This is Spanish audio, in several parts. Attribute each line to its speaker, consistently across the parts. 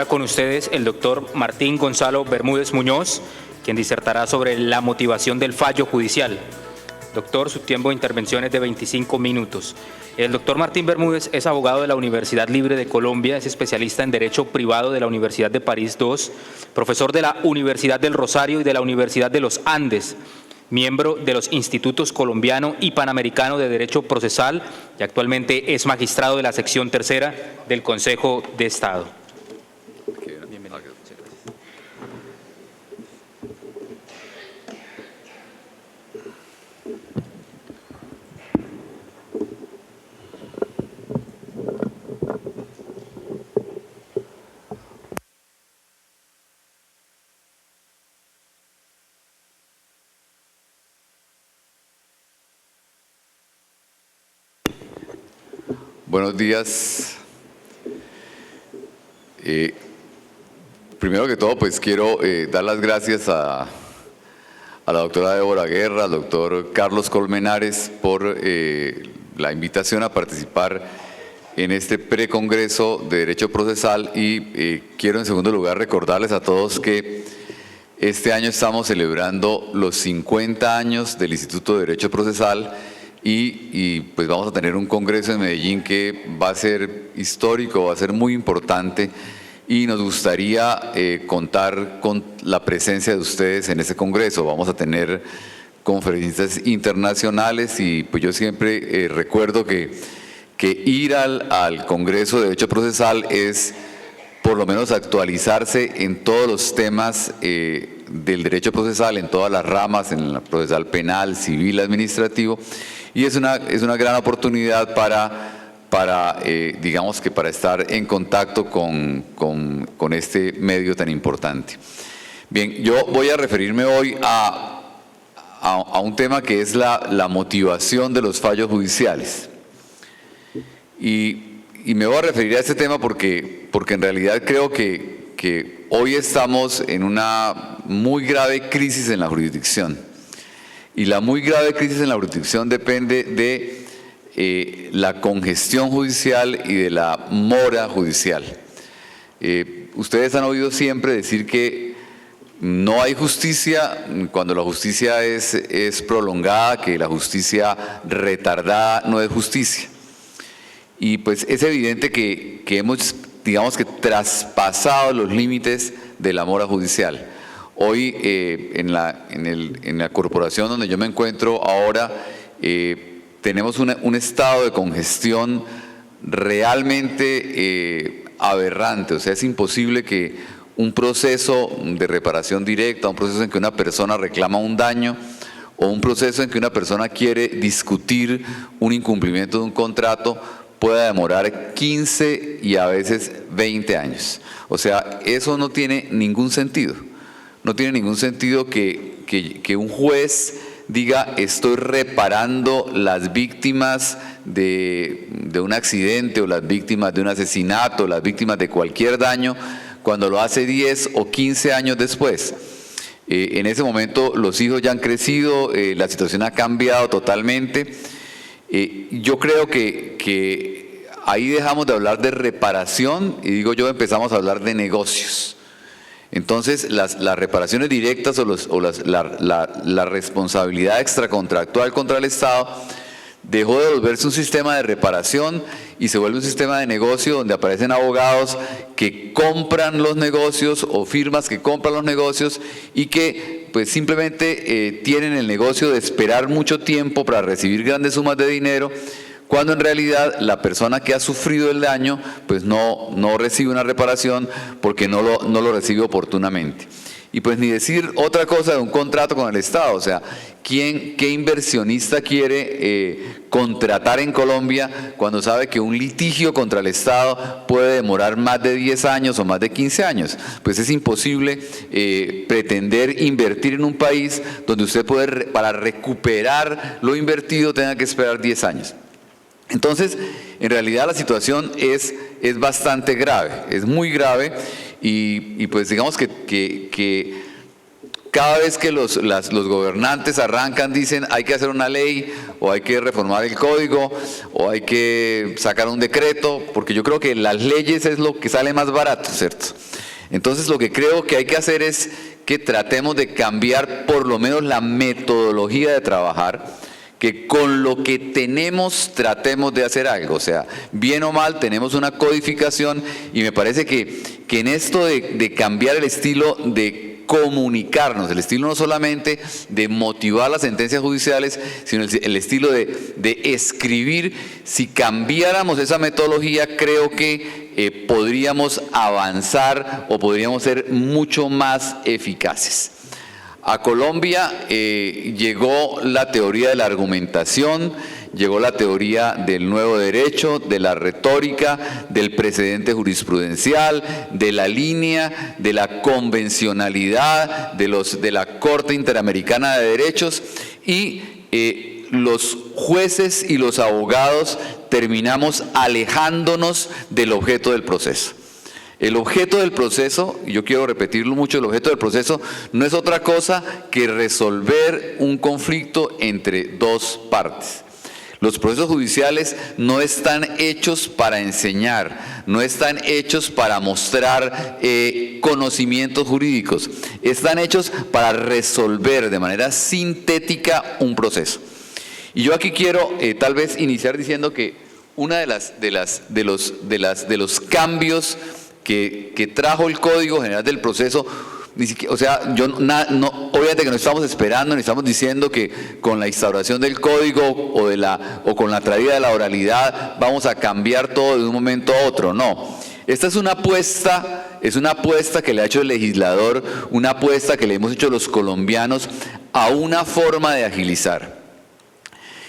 Speaker 1: ahora con ustedes el doctor Martín Gonzalo Bermúdez Muñoz, quien disertará sobre la motivación del fallo judicial. Doctor, su tiempo de intervención es de 25 minutos. El doctor Martín Bermúdez es abogado de la Universidad Libre de Colombia, es especialista en Derecho Privado de la Universidad de París II, profesor de la Universidad del Rosario y de la Universidad de los Andes, miembro de los Institutos Colombiano y Panamericano de Derecho Procesal y actualmente es magistrado de la sección tercera del Consejo de Estado. Bienvenido.
Speaker 2: Buenos días. Primero que todo, pues quiero dar las gracias a la doctora Débora Guerra, al doctor Carlos Colmenares por la invitación a participar en este precongreso de Derecho Procesal y quiero en segundo lugar recordarles a todos que este año estamos celebrando los 50 años del Instituto de Derecho Procesal y pues vamos a tener un congreso en Medellín que va a ser histórico, va a ser muy importante y nos gustaría contar con la presencia de ustedes en ese congreso. Vamos a tener conferencistas internacionales y pues yo siempre recuerdo que ir al Congreso de Derecho Procesal es por lo menos actualizarse en todos los temas del derecho procesal, en todas las ramas, en el procesal penal, civil, administrativo, y es una gran oportunidad para digamos que para estar en contacto con este medio tan importante. Bien, yo voy a referirme hoy a un tema que es la motivación de los fallos judiciales. Y me voy a referir a este tema porque en realidad creo que hoy estamos en una muy grave crisis en la jurisdicción. Y la muy grave crisis en la jurisdicción depende de la congestión judicial y de la mora judicial. Ustedes han oído siempre decir que no hay justicia cuando la justicia es prolongada, que la justicia retardada no es justicia. Y pues es evidente que hemos, digamos que traspasado los límites de la mora judicial. Hoy en la corporación donde yo me encuentro ahora tenemos un estado de congestión realmente aberrante. O sea, es imposible que un proceso de reparación directa, un proceso en que una persona reclama un daño o un proceso en que una persona quiere discutir un incumplimiento de un contrato pueda demorar 15 y a veces 20 años. O sea, eso no tiene ningún sentido. No tiene ningún sentido que un juez diga estoy reparando las víctimas de un accidente o las víctimas de un asesinato, las víctimas de cualquier daño, cuando lo hace 10 o 15 años después. En ese momento los hijos ya han crecido, la situación ha cambiado totalmente. Yo creo que ahí dejamos de hablar de reparación y digo yo empezamos a hablar de negocios. Entonces las reparaciones directas o la responsabilidad extracontractual contra el Estado dejó de volverse un sistema de reparación y se vuelve un sistema de negocio donde aparecen abogados que compran los negocios o firmas que compran los negocios y que pues simplemente tienen el negocio de esperar mucho tiempo para recibir grandes sumas de dinero, cuando en realidad la persona que ha sufrido el daño pues no recibe una reparación porque no lo recibe oportunamente. Y pues ni decir otra cosa de un contrato con el Estado, o sea, ¿qué inversionista quiere contratar en Colombia cuando sabe que un litigio contra el Estado puede demorar más de 10 años o más de 15 años? Pues es imposible pretender invertir en un país donde usted puede, para recuperar lo invertido, tenga que esperar 10 años. Entonces, en realidad la situación es bastante grave, es muy grave y pues digamos que cada vez que los gobernantes arrancan, dicen hay que hacer una ley, o hay que reformar el código, o hay que sacar un decreto, porque yo creo que las leyes es lo que sale más barato, ¿cierto? Entonces lo que creo que hay que hacer es que tratemos de cambiar por lo menos la metodología de trabajar, que con lo que tenemos tratemos de hacer algo. O sea, bien o mal tenemos una codificación, y me parece que en esto de cambiar el estilo de comunicarnos, el estilo no solamente de motivar las sentencias judiciales, sino el estilo de escribir, si cambiáramos esa metodología, creo que podríamos avanzar o podríamos ser mucho más eficaces. A Colombia llegó la teoría de la argumentación, llegó la teoría del nuevo derecho, de la retórica, del precedente jurisprudencial, de la línea, de la convencionalidad, de la Corte Interamericana de Derechos, y los jueces y los abogados terminamos alejándonos del objeto del proceso. El objeto del proceso, y yo quiero repetirlo mucho, el objeto del proceso no es otra cosa que resolver un conflicto entre dos partes. Los procesos judiciales no están hechos para enseñar, no están hechos para mostrar conocimientos jurídicos, están hechos para resolver de manera sintética un proceso. Y yo aquí quiero tal vez iniciar diciendo que una de los cambios que trajo el Código General del Proceso, o sea, obviamente que no estamos esperando, ni estamos diciendo que con la instauración del Código o con la traída de la oralidad vamos a cambiar todo de un momento a otro, no. Esta es una apuesta que le ha hecho el legislador, una apuesta que le hemos hecho los colombianos a una forma de agilizar.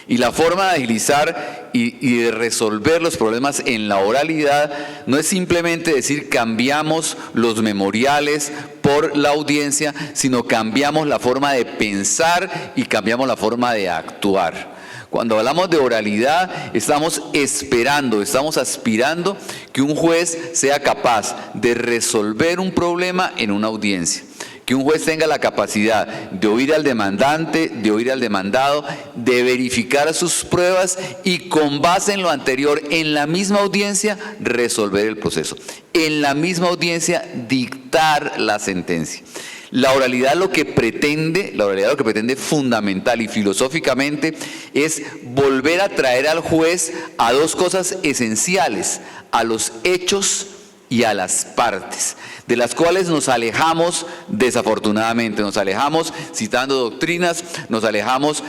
Speaker 2: Y la forma de agilizar y de resolver los problemas en la oralidad no es simplemente decir cambiamos los memoriales por la audiencia, sino cambiamos la forma de pensar y cambiamos la forma de actuar. Cuando hablamos de oralidad, estamos esperando, estamos aspirando que un juez sea capaz de resolver un problema en una audiencia. Que un juez tenga la capacidad de oír al demandante, de oír al demandado, de verificar sus pruebas y con base en lo anterior, en la misma audiencia, resolver el proceso. En la misma audiencia, dictar la sentencia. La oralidad lo que pretende fundamental y filosóficamente es volver a traer al juez a dos cosas esenciales, a los hechos y a las partes, de las cuales nos alejamos desafortunadamente, nos alejamos citando doctrinas, nos alejamos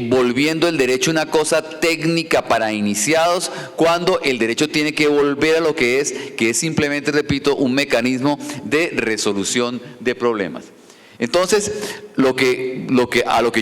Speaker 2: volviendo el derecho una cosa técnica para iniciados, cuando el derecho tiene que volver a lo que es simplemente, repito, un mecanismo de resolución de problemas. Entonces, a lo que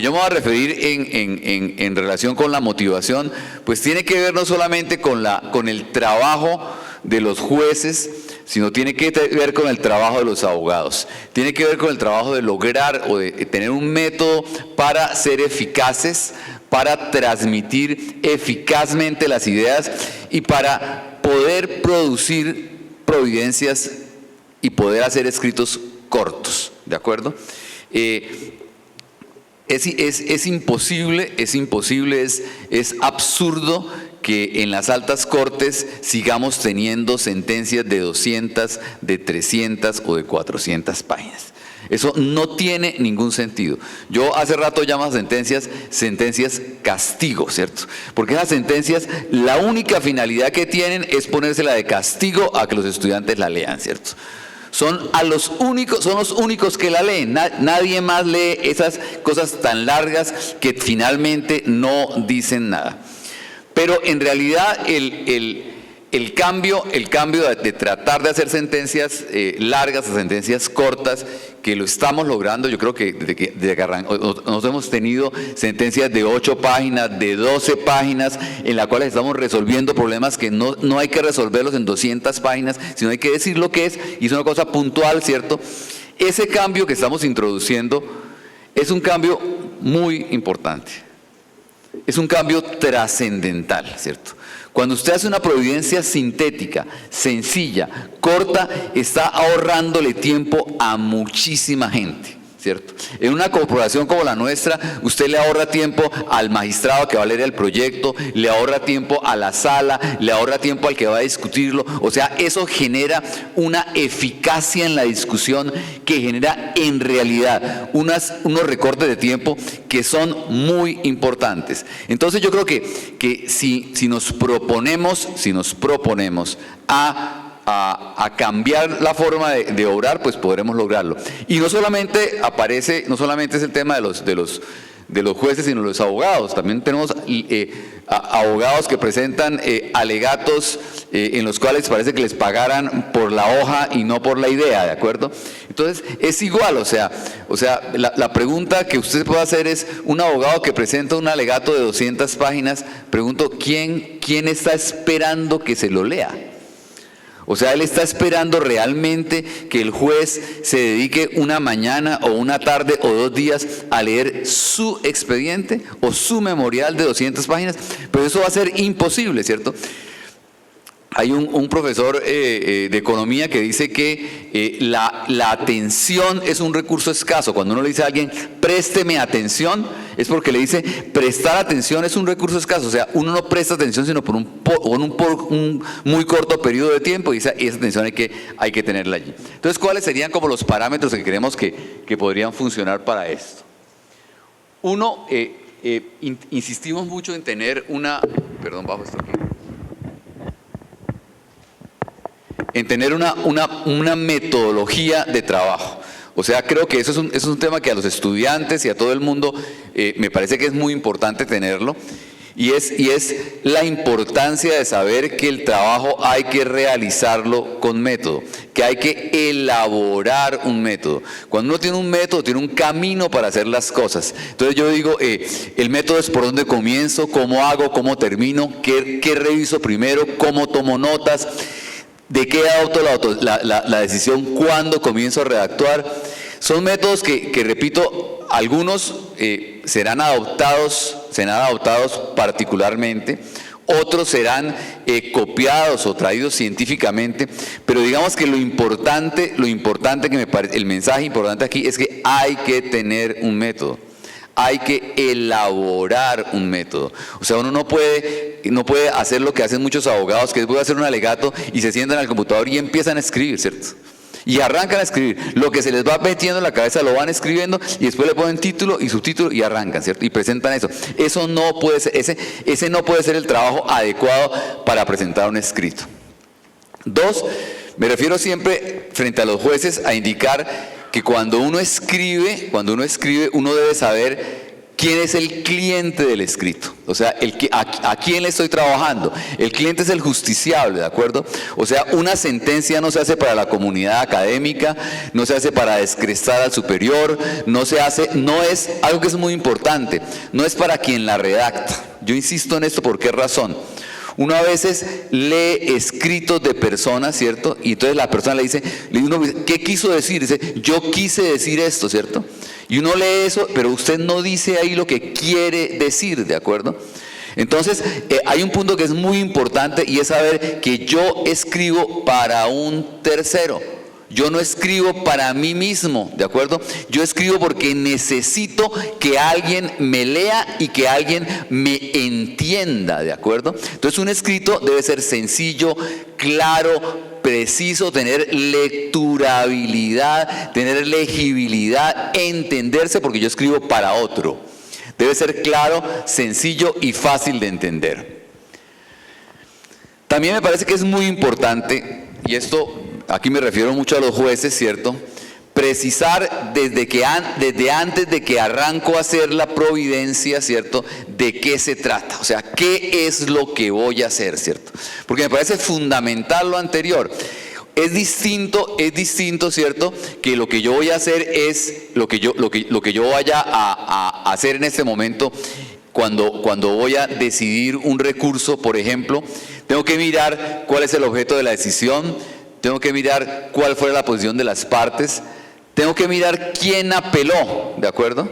Speaker 2: yo me voy a referir en relación con la motivación, pues tiene que ver no solamente con el trabajo de los jueces, sino tiene que ver con el trabajo de los abogados. Tiene que ver con el trabajo de lograr o de tener un método para ser eficaces, para transmitir eficazmente las ideas y para poder producir providencias y poder hacer escritos cortos, ¿de acuerdo? Es imposible, es absurdo que en las altas cortes sigamos teniendo sentencias de 200, de 300 o de 400 páginas. Eso no tiene ningún sentido. Yo hace rato llamo a sentencias castigo, ¿cierto? Porque esas sentencias, la única finalidad que tienen es ponérsela de castigo a que los estudiantes la lean, ¿cierto? Son los únicos que la leen. Nadie más lee esas cosas tan largas que finalmente no dicen nada. Pero en realidad el cambio de tratar de hacer sentencias largas a sentencias cortas, que lo estamos logrando, yo creo que desde que nos hemos tenido sentencias de 8 páginas, de 12 páginas, en las cuales estamos resolviendo problemas que no hay que resolverlos en 200 páginas, sino hay que decir lo que es, y es una cosa puntual, ¿cierto? Ese cambio que estamos introduciendo es un cambio muy importante. Es un cambio trascendental, ¿cierto? Cuando usted hace una providencia sintética, sencilla, corta, está ahorrándole tiempo a muchísima gente, ¿cierto? En una corporación como la nuestra, usted le ahorra tiempo al magistrado que va a leer el proyecto, le ahorra tiempo a la sala, le ahorra tiempo al que va a discutirlo. O sea, eso genera una eficacia en la discusión que genera en realidad unos recortes de tiempo que son muy importantes. Entonces yo creo que si nos proponemos a cambiar la forma de obrar, pues podremos lograrlo. Y no solamente es el tema de los jueces, sino los abogados. También tenemos abogados que presentan alegatos en los cuales parece que les pagaran por la hoja y no por la idea, ¿de acuerdo? Entonces, es igual, o sea, la pregunta que usted puede hacer es, un abogado que presenta un alegato de 200 páginas, pregunto, ¿quién está esperando que se lo lea? O sea, él está esperando realmente que el juez se dedique una mañana o una tarde o 2 días a leer su expediente o su memorial de 200 páginas, pero eso va a ser imposible, ¿cierto? Hay un profesor de economía que dice que la atención es un recurso escaso. Cuando uno le dice a alguien, présteme atención, es porque le dice, prestar atención es un recurso escaso. O sea, uno no presta atención sino por un muy corto periodo de tiempo, y esa atención hay que tenerla allí. Entonces, ¿cuáles serían como los parámetros que creemos que podrían funcionar para esto? Uno, insistimos mucho en tener bajo esto aquí. En tener una metodología de trabajo. O sea, creo que eso es un tema que a los estudiantes y a todo el mundo me parece que es muy importante tenerlo, y es la importancia de saber que el trabajo hay que realizarlo con método, que hay que elaborar un método. Cuando uno tiene un método, tiene un camino para hacer las cosas. Entonces yo digo, el método es por dónde comienzo, cómo hago, cómo termino, qué reviso primero, cómo tomo notas, de qué adopto la decisión, cuándo comienzo a redactar. Son métodos que repito, algunos serán adoptados particularmente, otros serán copiados o traídos científicamente, pero digamos que lo importante que me parece, el mensaje importante aquí es que hay que tener un método. Hay que elaborar un método. O sea, uno no puede hacer lo que hacen muchos abogados, que es voy a hacer un alegato y se sientan al computador y empiezan a escribir, ¿cierto? Y arrancan a escribir. Lo que se les va metiendo en la cabeza lo van escribiendo y después le ponen título y subtítulo y arrancan, ¿cierto? Y presentan eso. Eso no puede ser, ese no puede ser el trabajo adecuado para presentar un escrito. 2, me refiero siempre frente a los jueces a indicar que cuando uno escribe, uno debe saber quién es el cliente del escrito. O sea, a quién le estoy trabajando. El cliente es el justiciable, ¿de acuerdo? O sea, una sentencia no se hace para la comunidad académica, no se hace para descrestar al superior, no es algo que es muy importante, no es para quien la redacta. Yo insisto en esto, ¿por qué razón? Uno a veces lee escritos de personas, ¿cierto? Y entonces la persona le dice, ¿qué quiso decir? Dice, yo quise decir esto, ¿cierto? Y uno lee eso, pero usted no dice ahí lo que quiere decir, ¿de acuerdo? Entonces, hay un punto que es muy importante, y es saber que yo escribo para un tercero. Yo no escribo para mí mismo, ¿de acuerdo? Yo escribo porque necesito que alguien me lea y que alguien me entienda, ¿de acuerdo? Entonces, un escrito debe ser sencillo, claro, preciso, tener lecturabilidad, tener legibilidad, entenderse, porque yo escribo para otro. Debe ser claro, sencillo y fácil de entender. También me parece que es muy importante, y esto aquí me refiero mucho a los jueces, ¿cierto? Precisar desde antes de que arranco a hacer la providencia, ¿cierto? De qué se trata, o sea, qué es lo que voy a hacer, ¿cierto? Porque me parece fundamental lo anterior. Es distinto, ¿cierto? Que lo que yo voy a hacer es lo que yo vaya a hacer en este momento. Cuando voy a decidir un recurso, por ejemplo, tengo que mirar cuál es el objeto de la decisión, tengo que mirar cuál fue la posición de las partes, tengo que mirar quién apeló, ¿de acuerdo?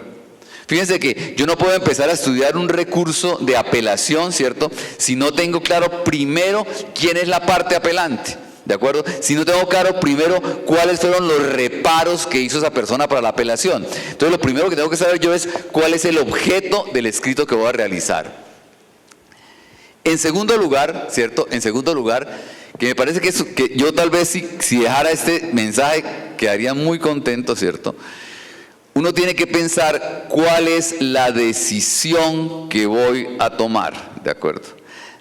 Speaker 2: Fíjense que yo no puedo empezar a estudiar un recurso de apelación, ¿cierto? Si no tengo claro primero quién es la parte apelante. ¿De acuerdo? Si no tengo claro primero cuáles fueron los reparos que hizo esa persona para la apelación. Entonces lo primero que tengo que saber yo es cuál es el objeto del escrito que voy a realizar. En segundo lugar, ¿cierto? En segundo lugar, que me parece que yo tal vez si dejara este mensaje quedaría muy contento, ¿cierto? Uno tiene que pensar cuál es la decisión que voy a tomar, ¿de acuerdo?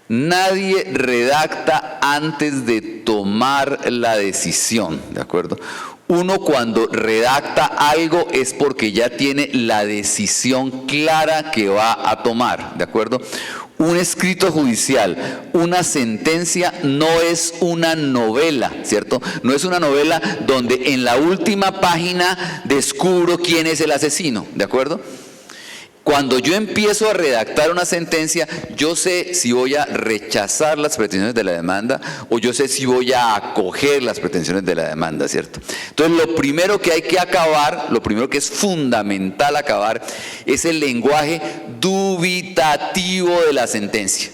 Speaker 2: Nadie redacta antes de tomar la decisión, ¿de acuerdo? Uno cuando redacta algo es porque ya tiene la decisión clara que va a tomar, ¿de acuerdo? Un escrito judicial, una sentencia no es una novela, ¿cierto? No es una novela donde en la última página descubro quién es el asesino, ¿de acuerdo? Cuando yo empiezo a redactar una sentencia, yo sé si voy a rechazar las pretensiones de la demanda o yo sé si voy a acoger las pretensiones de la demanda, ¿cierto? Entonces, lo primero que hay que acabar, lo primero que es fundamental acabar, es el lenguaje dubitativo de la sentencia.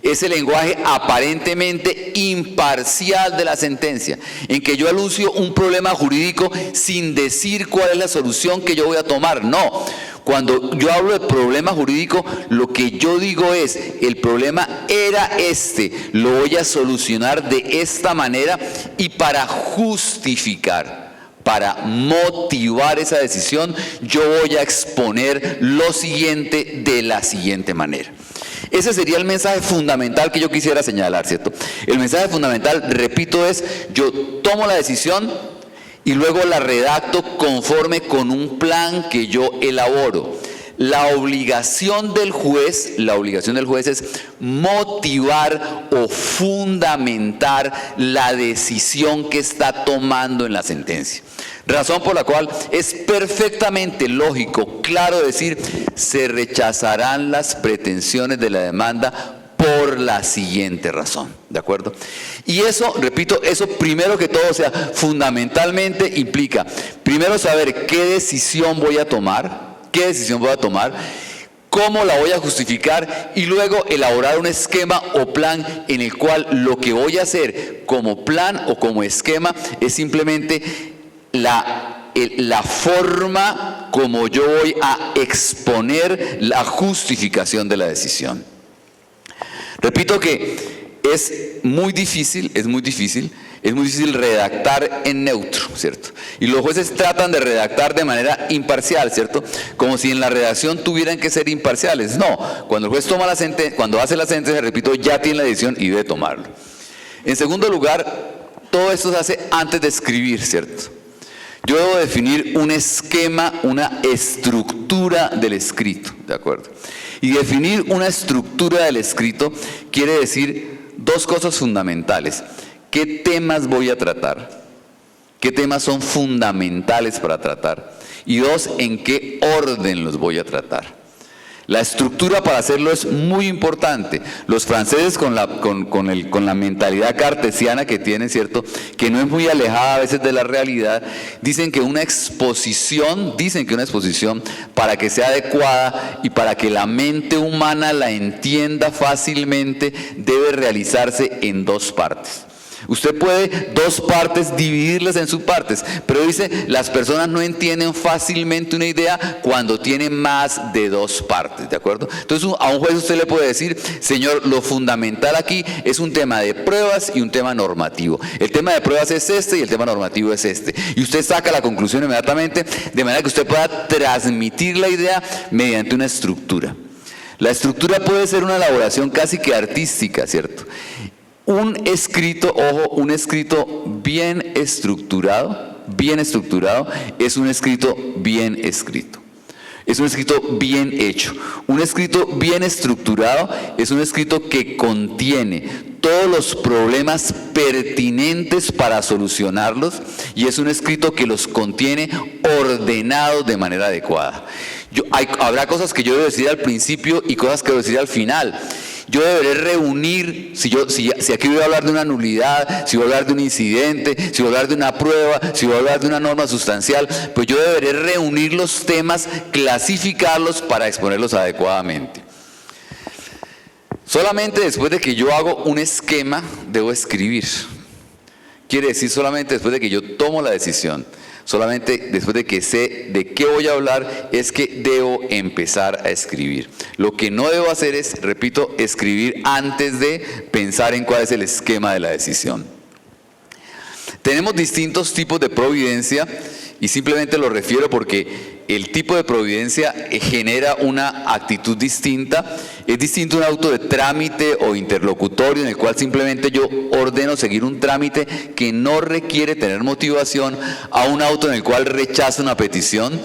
Speaker 2: Ese lenguaje aparentemente imparcial de la sentencia, en que yo anuncio un problema jurídico sin decir cuál es la solución que yo voy a tomar. No, cuando yo hablo de problema jurídico, lo que yo digo es, el problema era este, lo voy a solucionar de esta manera y para justificar, para motivar esa decisión, yo voy a exponer lo siguiente de la siguiente manera. Ese sería el mensaje fundamental que yo quisiera señalar, ¿cierto? El mensaje fundamental, repito, es yo tomo la decisión y luego la redacto conforme con un plan que yo elaboro. La obligación del juez es motivar o fundamentar la decisión que está tomando en la sentencia. Razón por la cual es perfectamente lógico, claro decir, se rechazarán las pretensiones de la demanda por la siguiente razón, ¿de acuerdo? Y eso, repito, eso primero que todo, o sea, fundamentalmente implica, primero saber qué decisión voy a tomar, cómo la voy a justificar y luego elaborar un esquema o plan en el cual lo que voy a hacer como plan o como esquema es simplemente la forma como yo voy a exponer la justificación de la decisión. Repito que es muy difícil redactar en neutro, ¿cierto? Y los jueces tratan de redactar de manera imparcial, ¿cierto? Como si en la redacción tuvieran que ser imparciales. No, cuando el juez toma la sentencia, cuando hace la sentencia, repito, ya tiene la decisión y debe tomarlo. En segundo lugar, todo esto se hace antes de escribir, ¿cierto? Yo debo definir un esquema, una estructura del escrito, ¿de acuerdo? Y definir una estructura del escrito quiere decir dos cosas fundamentales. ¿Qué temas voy a tratar? ¿Qué temas son fundamentales para tratar? Y dos, ¿en qué orden los voy a tratar? La estructura para hacerlo es muy importante. Los franceses con la mentalidad cartesiana que tienen, ¿cierto? Que no es muy alejada a veces de la realidad, dicen que una exposición, para que sea adecuada y para que la mente humana la entienda fácilmente, debe realizarse en dos partes. Usted puede dos partes dividirlas en subpartes, pero dice, las personas no entienden fácilmente una idea cuando tiene más de dos partes, ¿de acuerdo? Entonces a un juez usted le puede decir, señor, lo fundamental aquí es un tema de pruebas y un tema normativo. El tema de pruebas es este y el tema normativo es este. Y usted saca la conclusión inmediatamente, de manera que usted pueda transmitir la idea mediante una estructura. La estructura puede ser una elaboración casi que artística, ¿cierto? Un escrito bien estructurado es un escrito bien escrito. Es un escrito bien hecho. Un escrito bien estructurado es un escrito que contiene todos los problemas pertinentes para solucionarlos y es un escrito que los contiene ordenados de manera adecuada. Habrá cosas que yo debo decir al principio y cosas que debo decir al final. Yo deberé reunir, si aquí voy a hablar de una nulidad, si voy a hablar de un incidente, si voy a hablar de una prueba, si voy a hablar de una norma sustancial, pues yo deberé reunir los temas, clasificarlos para exponerlos adecuadamente. Solamente después de que yo hago un esquema, debo escribir. quiere decir solamente después de que yo tomo la decisión, solamente después de que sé de qué voy a hablar, es que debo empezar a escribir. Lo que no debo hacer es, repito, escribir antes de pensar en cuál es el esquema de la decisión. Tenemos distintos tipos de providencia y simplemente lo refiero porque el tipo de providencia genera una actitud distinta. Es distinto un auto de trámite o interlocutorio en el cual simplemente yo ordeno seguir un trámite que no requiere tener motivación a un auto en el cual rechazo una petición.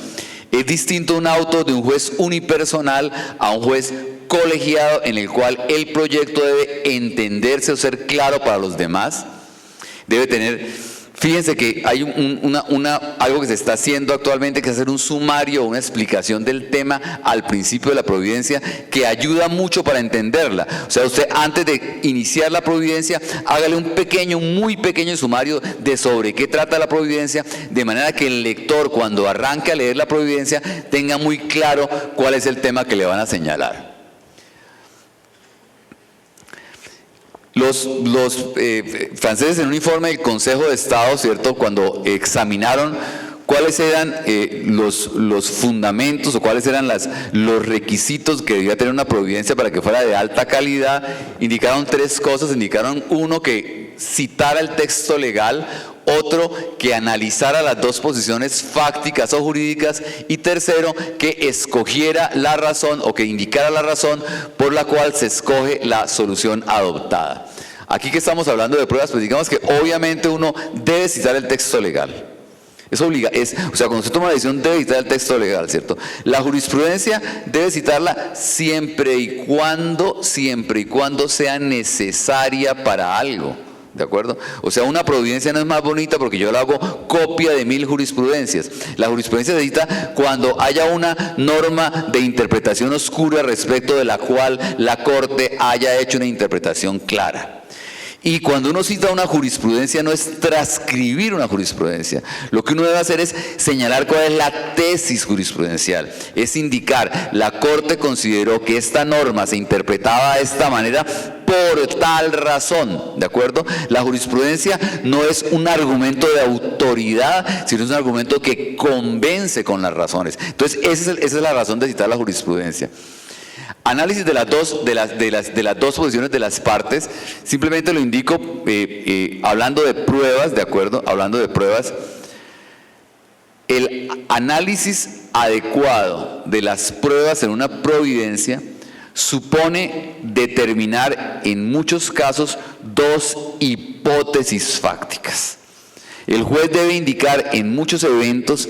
Speaker 2: Es distinto un auto de un juez unipersonal a un juez colegiado en el cual el proyecto debe entenderse o ser claro para los demás. Debe tener, fíjense que hay algo que se está haciendo actualmente, que es hacer un sumario, una explicación del tema al principio de la providencia, que ayuda mucho para entenderla. O sea, usted antes de iniciar la providencia, hágale un muy pequeño sumario de sobre qué trata la providencia, de manera que el lector, cuando arranque a leer la providencia, tenga muy claro cuál es el tema que le van a señalar. Los franceses en un informe del Consejo de Estado, ¿cierto?, cuando examinaron cuáles eran los fundamentos o cuáles eran los requisitos que debía tener una providencia para que fuera de alta calidad, indicaron tres cosas. Indicaron: uno, que citara el texto legal; otro, que analizara las dos posiciones fácticas o jurídicas; y tercero, que escogiera la razón o que indicara la razón por la cual se escoge la solución adoptada. Aquí que estamos hablando de pruebas, pues digamos que obviamente uno debe citar el texto legal. O sea, cuando se toma la decisión debe citar el texto legal, ¿cierto? La jurisprudencia debe citarla siempre y cuando sea necesaria para algo. ¿De acuerdo? O sea, una providencia no es más bonita porque yo la hago copia de 1000 jurisprudencias. La jurisprudencia se cita cuando haya una norma de interpretación oscura respecto de la cual la Corte haya hecho una interpretación clara. Y cuando uno cita una jurisprudencia, no es transcribir una jurisprudencia. Lo que uno debe hacer es señalar cuál es la tesis jurisprudencial. Es indicar: la Corte consideró que esta norma se interpretaba de esta manera por tal razón. ¿De acuerdo? La jurisprudencia no es un argumento de autoridad, sino es un argumento que convence con las razones. Entonces, esa es la razón de citar la jurisprudencia. Análisis de las dos posiciones de las partes. Simplemente lo indico hablando de pruebas, ¿de acuerdo? Hablando de pruebas. El análisis adecuado de las pruebas en una providencia supone determinar en muchos casos dos hipótesis fácticas. El juez debe indicar en muchos eventos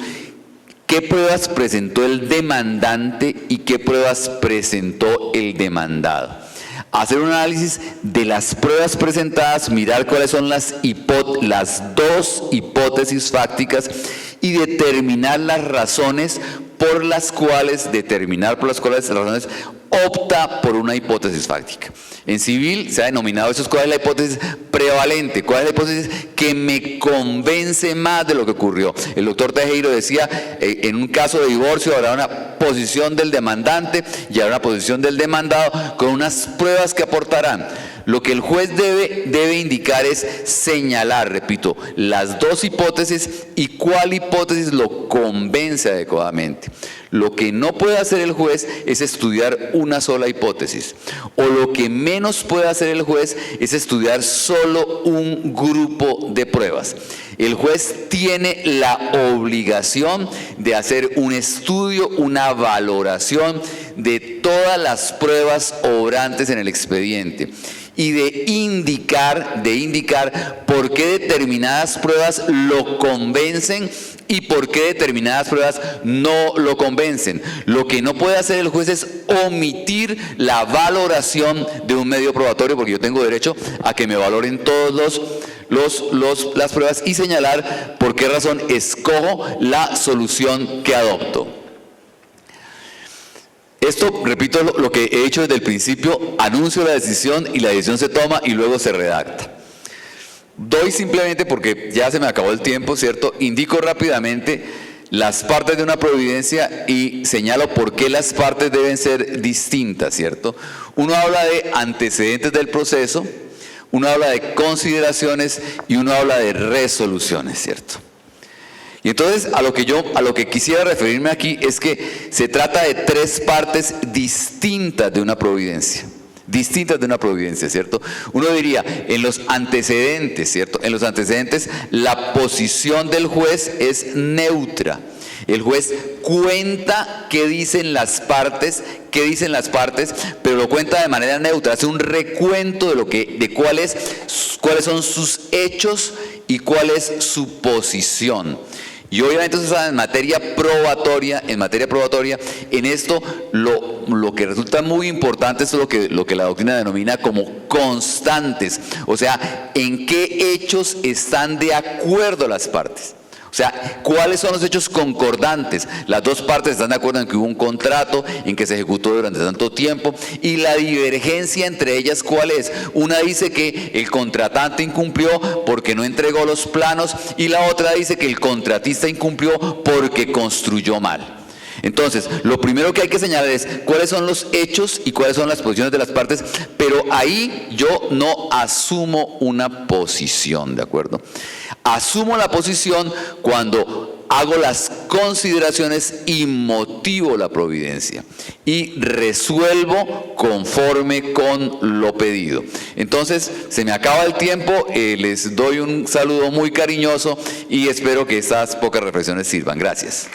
Speaker 2: qué pruebas presentó el demandante y qué pruebas presentó el demandado. Hacer un análisis de las pruebas presentadas, mirar cuáles son las dos hipótesis fácticas y determinar las razones por las cuales opta por una hipótesis fáctica. En civil se ha denominado eso, cuál es la hipótesis prevalente, cuál es la hipótesis que me convence más de lo que ocurrió. El doctor Tejero decía, en un caso de divorcio habrá una posición del demandante y habrá una posición del demandado con unas pruebas que aportarán. Lo que el juez debe indicar es señalar, repito, las dos hipótesis y cuál hipótesis lo convence adecuadamente. Lo que no puede hacer el juez es estudiar una sola hipótesis, o lo que menos puede hacer el juez es estudiar solo un grupo de pruebas. El juez tiene la obligación de hacer un estudio, una valoración de todas las pruebas obrantes en el expediente y de indicar por qué determinadas pruebas lo convencen y por qué determinadas pruebas no lo convencen. Lo que no puede hacer el juez es omitir la valoración de un medio probatorio, porque yo tengo derecho a que me valoren todos las pruebas y señalar por qué razón escojo la solución que adopto. Esto, repito, lo que he hecho desde el principio: anuncio la decisión y la decisión se toma y luego se redacta. Doy simplemente, porque ya se me acabó el tiempo, ¿cierto? Indico rápidamente las partes de una providencia y señalo por qué las partes deben ser distintas, ¿cierto? Uno habla de antecedentes del proceso, uno habla de consideraciones y uno habla de resoluciones, ¿cierto? Y entonces a lo que quisiera referirme aquí es que se trata de tres partes distintas de una providencia. Distintas de una providencia, ¿cierto? Uno diría, en los antecedentes, ¿cierto? En los antecedentes la posición del juez es neutra. El juez cuenta qué dicen las partes, pero lo cuenta de manera neutra, hace un recuento de cuáles son sus hechos y cuál es su posición. Y obviamente eso está en materia probatoria, en esto lo que resulta muy importante es lo que la doctrina denomina como constantes, o sea, en qué hechos están de acuerdo las partes. O sea, ¿cuáles son los hechos concordantes? Las dos partes están de acuerdo en que hubo un contrato, en que se ejecutó durante tanto tiempo, y la divergencia entre ellas, ¿cuál es? Una dice que el contratante incumplió porque no entregó los planos, y la otra dice que el contratista incumplió porque construyó mal. Entonces, lo primero que hay que señalar es cuáles son los hechos y cuáles son las posiciones de las partes, pero ahí yo no asumo una posición, ¿de acuerdo? Asumo la posición cuando hago las consideraciones y motivo la providencia y resuelvo conforme con lo pedido. Entonces, se me acaba el tiempo, les doy un saludo muy cariñoso y espero que estas pocas reflexiones sirvan. Gracias.